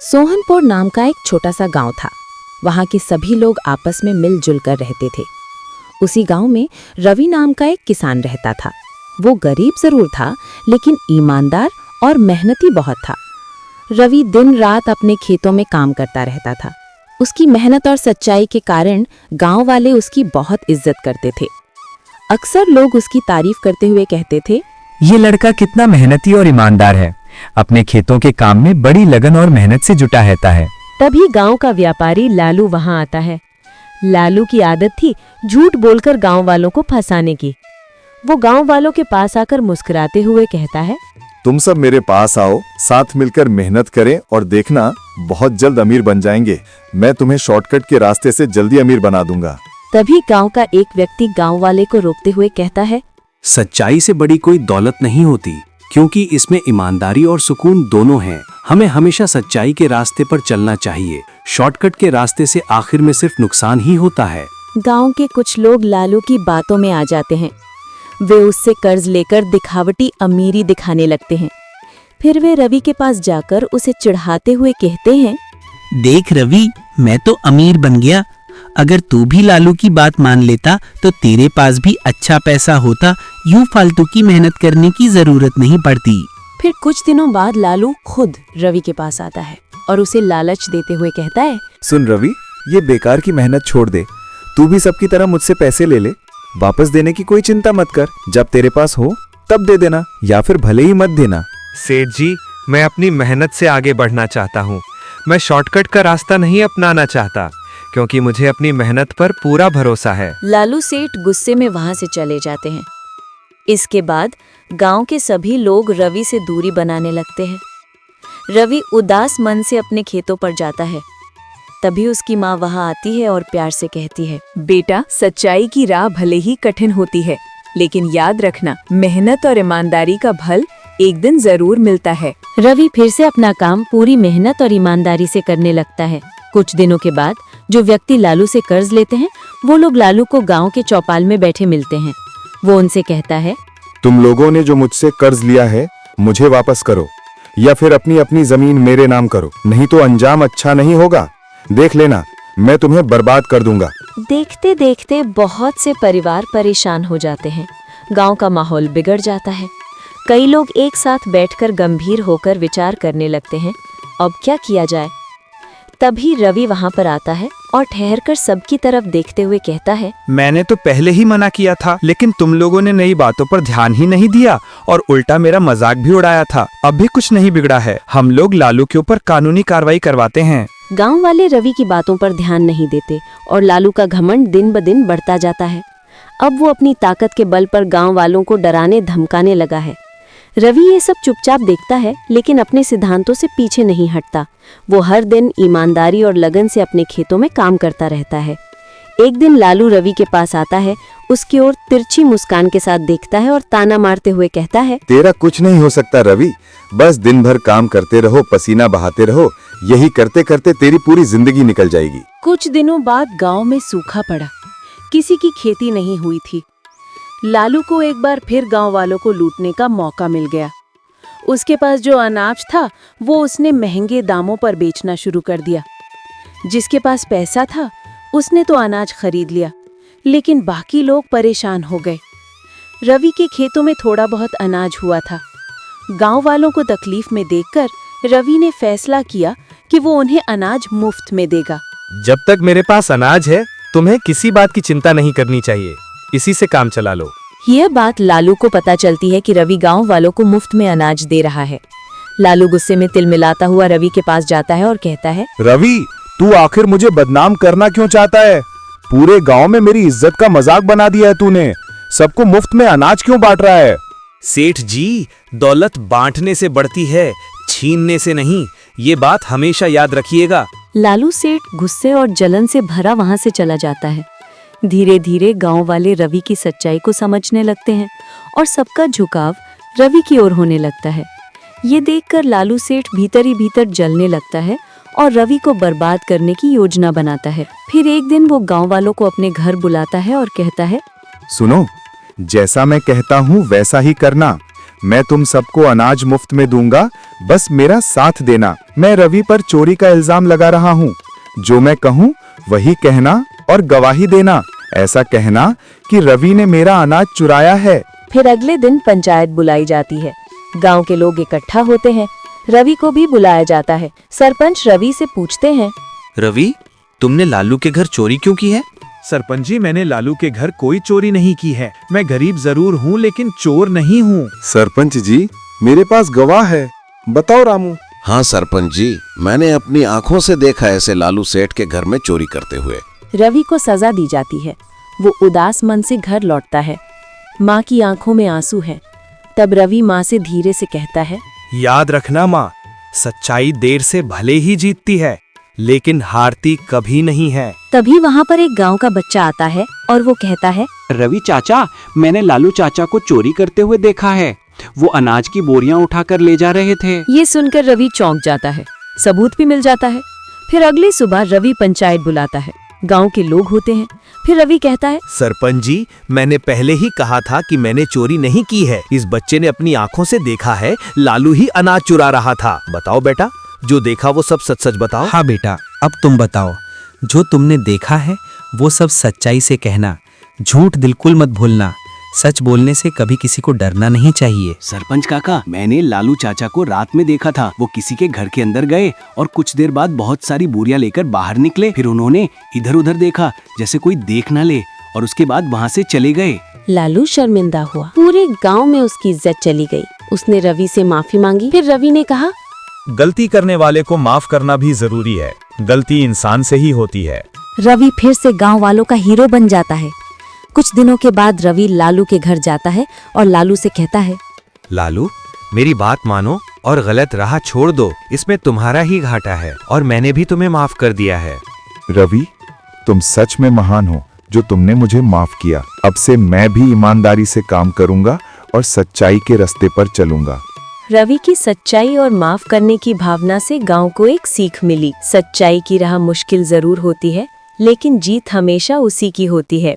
सोहनपुर नाम का एक छोटा सा गांव था। वहां के सभी लोग आपस में मिलजुल कर रहते थे। उसी गांव में रवि नाम का एक किसान रहता था। वो गरीब जरूर था, लेकिन ईमानदार और मेहनती बहुत था। रवि दिन रात अपने खेतों में काम करता रहता था। उसकी मेहनत और सच्चाई के कारण गांव वाले उसकी बहुत इज्जत करते थे। अक्सर लोग उसकी तारीफ करते हुए कहते थे, ये लड़का कितना मेहनती और ईमानदार है। अपने खेतों के काम में बड़ी लगन और मेहनत से जुटा रहता है। तभी गांव का व्यापारी लालू वहां आता है। लालू की आदत थी झूठ बोलकर गांव वालों को फंसाने की। वो गांव वालों के पास आकर मुस्कुराते हुए कहता है, तुम सब मेरे पास आओ, साथ मिलकर मेहनत करें और देखना बहुत जल्द अमीर बन जाएंगे। मैं तुम्हें शॉर्टकट के रास्ते से जल्दी अमीर बना दूंगा। तभी गांव का एक व्यक्ति गांव वाले को रोकते हुए कहता है, सच्चाई से बड़ी कोई दौलत नहीं होती, क्योंकि इसमें ईमानदारी और सुकून दोनों हैं। हमें हमेशा सच्चाई के रास्ते पर चलना चाहिए। शॉर्टकट के रास्ते से आखिर में सिर्फ नुकसान ही होता है। गांव के कुछ लोग लालू की बातों में आ जाते हैं। वे उससे कर्ज लेकर दिखावटी अमीरी दिखाने लगते हैं। फिर वे रवि के पास जाकर उसे चिढ़ाते हुए कहते हैं, देख रवि, मैं तो अमीर बन गया। अगर तू भी लालू की बात मान लेता तो तेरे पास भी अच्छा पैसा होता। यूं फालतू की मेहनत करने की जरूरत नहीं पड़ती। फिर कुछ दिनों बाद लालू खुद रवि के पास आता है और उसे लालच देते हुए कहता है, सुन रवि, ये बेकार की मेहनत छोड़ दे। तू भी सबकी तरह मुझसे पैसे ले ले। वापस देने की कोई चिंता मत कर। जब तेरे पास हो तब दे देना, या फिर भले ही मत देना। सेठ जी, मैं अपनी मेहनत से आगे बढ़ना चाहता हूँ। मैं शॉर्टकट का रास्ता नहीं अपनाना चाहता, क्योंकि मुझे अपनी मेहनत पर पूरा भरोसा है। लालू सेठ गुस्से में वहां से चले जाते हैं। इसके बाद गांव के सभी लोग रवि से दूरी बनाने लगते हैं। रवि उदास मन से अपने खेतों पर जाता है। तभी उसकी माँ वहां आती है और प्यार से कहती है, बेटा, सच्चाई की राह भले ही कठिन होती है, लेकिन याद रखना, मेहनत और ईमानदारी का फल एक दिन जरूर मिलता है। रवि फिर से अपना काम पूरी मेहनत और ईमानदारी से करने लगता है। कुछ दिनों के बाद जो व्यक्ति लालू से कर्ज लेते हैं, वो लोग लालू को गांव के चौपाल में बैठे मिलते हैं। वो उनसे कहता है, तुम लोगों ने जो मुझसे कर्ज लिया है, मुझे वापस करो, या फिर अपनी अपनी जमीन मेरे नाम करो, नहीं तो अंजाम अच्छा नहीं होगा। देख लेना, मैं तुम्हें बर्बाद कर दूंगा। देखते देखते बहुत से परिवार परेशान हो जाते हैं। गांव का माहौल बिगड़ जाता है। कई लोग एक साथ बैठकर गंभीर होकर विचार करने लगते हैं, अब क्या किया जाए। तभी रवि वहां पर आता है और ठहरकर सबकी तरफ देखते हुए कहता है, मैंने तो पहले ही मना किया था, लेकिन तुम लोगों ने नई बातों पर ध्यान ही नहीं दिया और उल्टा मेरा मजाक भी उड़ाया था। अब भी कुछ नहीं बिगड़ा है। हम लोग लालू के ऊपर कानूनी कार्रवाई करवाते हैं। गांव वाले रवि की बातों पर ध्यान नहीं देते और लालू का घमंड दिन ब दिन बढ़ता जाता है। अब वो अपनी ताकत के बल पर गांव वालों को डराने धमकाने लगा है। रवि ये सब चुपचाप देखता है, लेकिन अपने सिद्धांतों से पीछे नहीं हटता। वो हर दिन ईमानदारी और लगन से अपने खेतों में काम करता रहता है। एक दिन लालू रवि के पास आता है, उसकी ओर तिरछी मुस्कान के साथ देखता है और ताना मारते हुए कहता है, तेरा कुछ नहीं हो सकता रवि, बस दिन भर काम करते रहो, पसीना बहाते रहो। यही करते करते तेरी पूरी जिंदगी निकल जाएगी। कुछ दिनों बाद गांव में सूखा पड़ा। किसी की खेती नहीं हुई थी। लालू को एक बार फिर गांव वालों को लूटने का मौका मिल गया। उसके पास जो अनाज था, वो उसने महंगे दामों पर बेचना शुरू कर दिया। जिसके पास पैसा था, उसने तो अनाज खरीद लिया, लेकिन बाकी लोग परेशान हो गए। रवि के खेतों में थोड़ा बहुत अनाज हुआ था। गांव वालों को तकलीफ में देखकर रवि ने फैसला किया कि वो उन्हें अनाज मुफ्त में देगा। जब तक मेरे पास अनाज है, तुम्हें किसी बात की चिंता नहीं करनी चाहिए। इसी से काम चला लो। यह बात लालू को पता चलती है कि रवि गांव वालों को मुफ्त में अनाज दे रहा है। लालू गुस्से में तिलमिलाता हुआ रवि के पास जाता है और कहता है, रवि, तू आखिर मुझे बदनाम करना क्यों चाहता है? पूरे गांव में मेरी इज्जत का मजाक बना दिया है तूने। सबको मुफ्त में अनाज क्यों बांट रहा है? सेठ जी, दौलत बांटने से बढ़ती है, छीनने से नहीं। ये बात हमेशा याद रखिएगा। लालू सेठ गुस्से और जलन से भरा वहां से चला जाता है। धीरे धीरे गांव वाले रवि की सच्चाई को समझने लगते हैं और सबका झुकाव रवि की ओर होने लगता है। ये देखकर लालू सेठ भीतर ही भीतर जलने लगता है और रवि को बर्बाद करने की योजना बनाता है। फिर एक दिन वो गांव वालों को अपने घर बुलाता है और कहता है, सुनो, जैसा मैं कहता हूँ वैसा ही करना। मैं तुम सबको अनाज मुफ्त में दूंगा, बस मेरा साथ देना। मैं रवि पर चोरी का इल्जाम लगा रहा हूँ। जो मैं कहूँ वही कहना और गवाही देना। ऐसा कहना कि रवि ने मेरा अनाज चुराया है। फिर अगले दिन पंचायत बुलाई जाती है। गांव के लोग इकट्ठा होते हैं। रवि को भी बुलाया जाता है। सरपंच रवि से पूछते हैं, रवि, तुमने लालू के घर चोरी क्यों की है? सरपंच जी, मैंने लालू के घर कोई चोरी नहीं की है। मैं गरीब जरूर हूँ लेकिन चोर नहीं हूँ। सरपंच जी, मेरे पास गवाह है। बताओ रामू। हाँ सरपंच जी, मैंने अपनी आंखों से देखा ऐसे लालू सेठ के घर में चोरी करते हुए। रवि को सजा दी जाती है। वो उदास मन से घर लौटता है। माँ की आंखों में आंसू है। तब रवि माँ से धीरे से कहता है, याद रखना माँ, सच्चाई देर से भले ही जीतती है लेकिन हारती कभी नहीं है। तभी वहाँ पर एक गांव का बच्चा आता है और वो कहता है, रवि चाचा, मैंने लालू चाचा को चोरी करते हुए देखा है। वो अनाज की बोरियां उठाकर ले जा रहे थे। ये सुनकर रवि चौंक जाता है। सबूत भी मिल जाता है। फिर अगली सुबह रवि पंचायत बुलाता है। गांव के लोग होते हैं। फिर रवि कहता है, सरपंच जी, मैंने पहले ही कहा था कि मैंने चोरी नहीं की है। इस बच्चे ने अपनी आंखों से देखा है, लालू ही अनाज चुरा रहा था। बताओ बेटा, जो देखा वो सब सच सच बताओ। हाँ बेटा, अब तुम बताओ, जो तुमने देखा है वो सब सच्चाई से कहना। झूठ बिल्कुल मत भूलना। सच बोलने से कभी किसी को डरना नहीं चाहिए। सरपंच काका, मैंने लालू चाचा को रात में देखा था। वो किसी के घर के अंदर गए और कुछ देर बाद बहुत सारी बोरियां लेकर बाहर निकले। फिर उन्होंने इधर उधर देखा जैसे कोई देख ना ले और उसके बाद वहाँ से चले गए। लालू शर्मिंदा हुआ। पूरे गांव में उसकी इज्जत चली गई। उसने रवि से माफी मांगी। फिर रवि ने कहा, गलती करने वाले को माफ करना भी जरूरी है। गलती इंसान से ही होती है। रवि फिर से गांव वालों का हीरो बन जाता है। कुछ दिनों के बाद रवि लालू के घर जाता है और लालू से कहता है, लालू, मेरी बात मानो और गलत राह छोड़ दो। इसमें तुम्हारा ही घाटा है और मैंने भी तुम्हें माफ कर दिया है। रवि, तुम सच में महान हो जो तुमने मुझे माफ किया। अब से मैं भी ईमानदारी से काम करूंगा और सच्चाई के रास्ते पर चलूंगा। रवि की सच्चाई और माफ करने की भावना से गांव को एक सीख मिली। सच्चाई की राह मुश्किल जरूर होती है लेकिन जीत हमेशा उसी की होती है।